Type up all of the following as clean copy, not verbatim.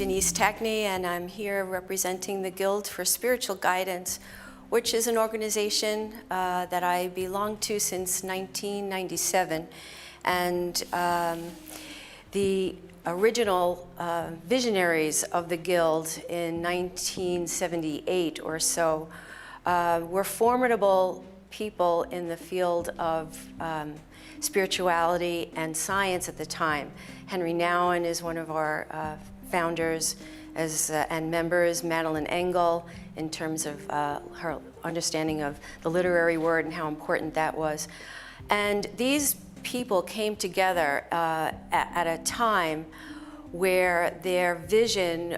Denise Tangney, and I'm here representing the Guild for Spiritual Guidance, which is an organization that I belong to since 1997. And the original visionaries of the Guild in 1978 or so were formidable people in the field of spirituality and science at the time. Henry Nouwen is one of our founders and members, Madeline Engel, in terms of her understanding of the literary word and how important that was. And these people came together at a time where their vision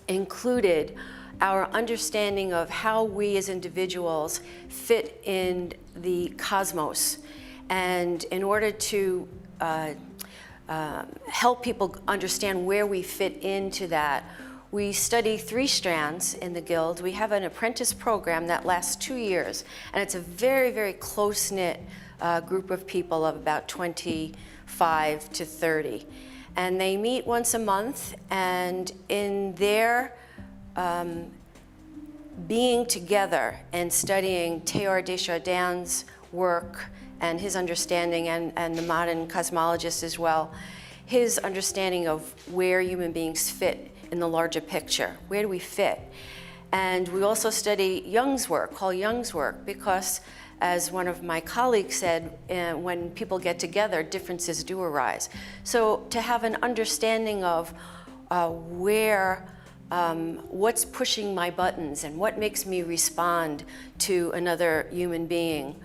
included our understanding of how we as individuals fit in the cosmos. And in order to help people understand where we fit into that, we study 3 strands in the Guild. We have an apprentice program that lasts 2 years, and it's a very, very close-knit group of people of about 25 to 30. And they meet once a month, and in their being together and studying Teilhard de Chardin's work and his understanding, and the modern cosmologist as well, his understanding of where human beings fit in the larger picture. Where do we fit? And we also study Jung's work, Carl Jung's work, because as one of my colleagues said, when people get together, differences do arise. So to have an understanding of what's pushing my buttons and what makes me respond to another human being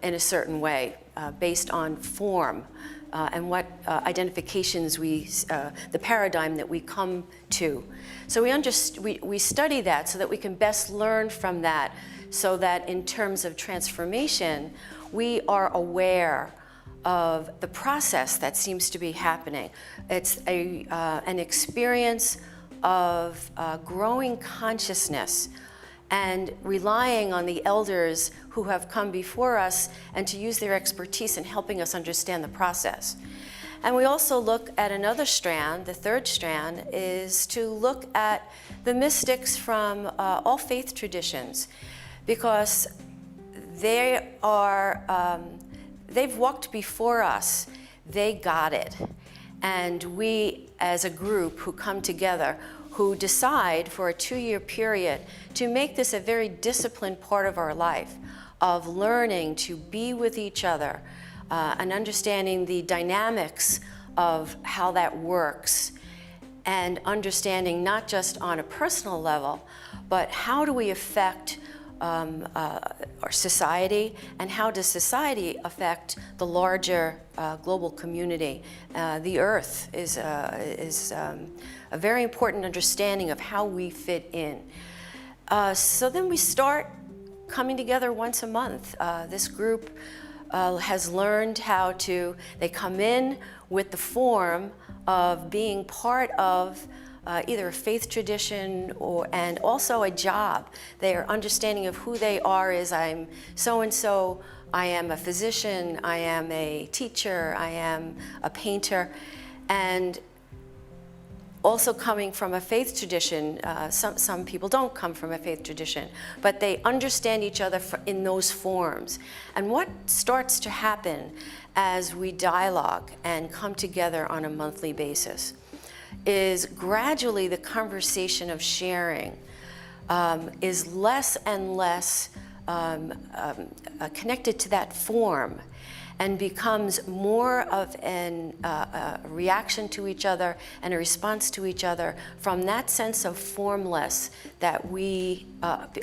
in a certain way, based on form and what identifications the paradigm that we come to. So we study that so that we can best learn from that, so that in terms of transformation, we are aware of the process that seems to be happening. It's an experience of growing consciousness and relying on the elders who have come before us and to use their expertise in helping us understand the process. And we also look at another strand. The 3rd strand is to look at the mystics from all faith traditions, because they've walked before us. They got it. And we, as a group who come together, who decide for a 2-year period to make this a very disciplined part of our life, of learning to be with each other and understanding the dynamics of how that works, and understanding not just on a personal level, but how do we affect our society, and how does society affect the larger global community? The Earth is a very important understanding of how we fit in. So then we start coming together once a month. This group has learned how to, they come in with the form of being part of either a faith tradition and also a job. Their understanding of who they are is, I'm so-and-so, I am a physician, I am a teacher, I am a painter. And also coming from a faith tradition, some people don't come from a faith tradition, but they understand each other in those forms. And what starts to happen as we dialogue and come together on a monthly basis is gradually the conversation of sharing is less and less connected to that form, and becomes more of a reaction to each other and a response to each other from that sense of formless that we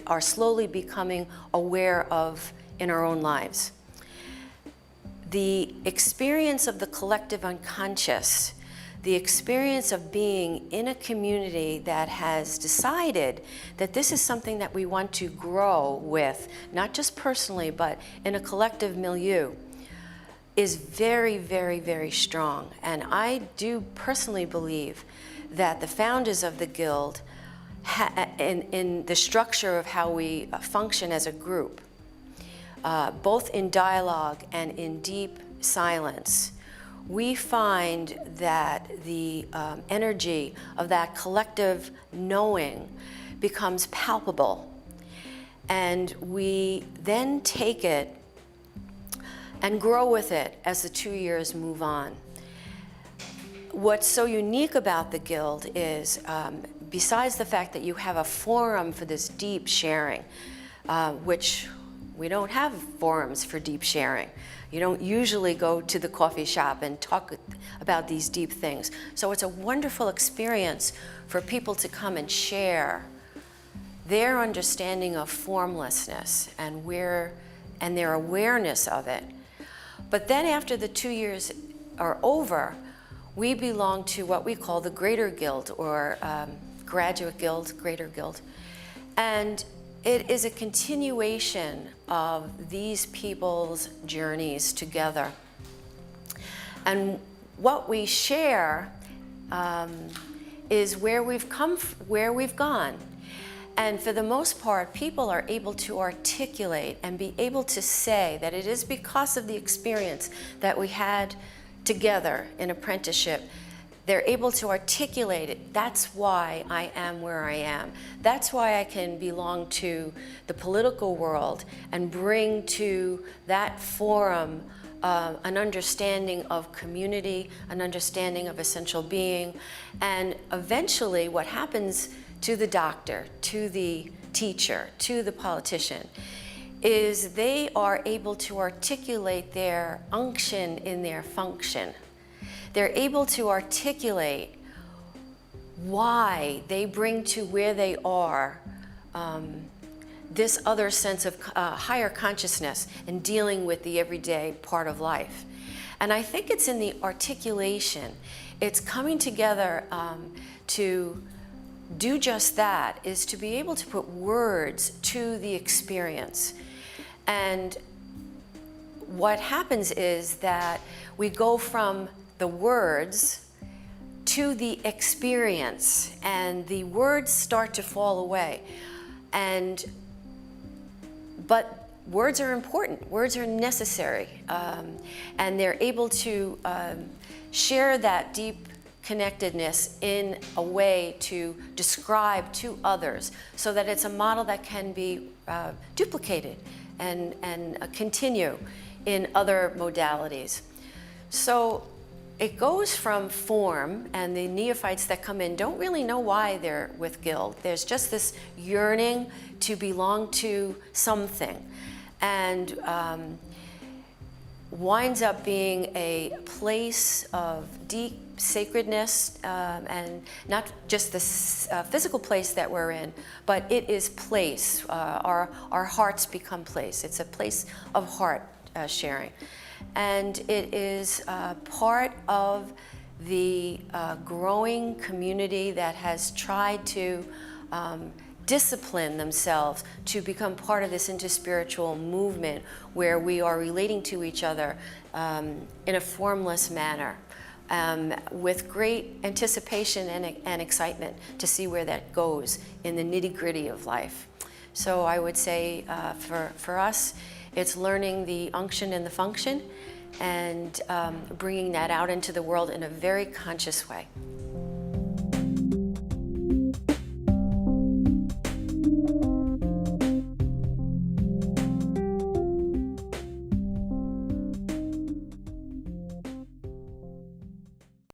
are slowly becoming aware of in our own lives. The experience of the collective unconscious, the experience of being in a community that has decided that this is something that we want to grow with, not just personally, but in a collective milieu, is very, very, very strong. And I do personally believe that the founders of the Guild, in the structure of how we function as a group, both in dialogue and in deep silence, we find that the energy of that collective knowing becomes palpable. And we then take it and grow with it as the 2 years move on. What's so unique about the Guild is, besides the fact that you have a forum for this deep sharing, which we don't have forums for deep sharing. You don't usually go to the coffee shop and talk about these deep things. So it's a wonderful experience for people to come and share their understanding of formlessness and their awareness of it. But then after the 2 years are over, we belong to what we call the Greater Guild, or Graduate Guild, Greater Guild. And it is a continuation of these people's journeys together. And what we share is where we've come, where we've gone. And for the most part, people are able to articulate and be able to say that it is because of the experience that we had together in apprenticeship. They're able to articulate it. That's why I am where I am. That's why I can belong to the political world and bring to that forum an understanding of community, an understanding of essential being. And eventually what happens to the doctor, to the teacher, to the politician, is they are able to articulate their unction in their function. They're able to articulate why they bring to where they are this other sense of higher consciousness and dealing with the everyday part of life. And I think it's in the articulation, it's coming together to do just that, is to be able to put words to the experience. And what happens is that we go from the words to the experience, and the words start to fall away. But words are important, words are necessary, and they're able to share that deep connectedness in a way to describe to others, so that it's a model that can be duplicated and continue in other modalities. So it goes from form, and the neophytes that come in don't really know why they're with Guild. There's just this yearning to belong to something, and winds up being a place of deep sacredness, and not just this physical place that we're in, but it is place. Our hearts become place. It's a place of heart sharing. And it is part of the growing community that has tried to discipline themselves to become part of this interspiritual movement, where we are relating to each other in a formless manner, with great anticipation and excitement to see where that goes in the nitty-gritty of life. So I would say for us, it's learning the unction and the function, and bringing that out into the world in a very conscious way.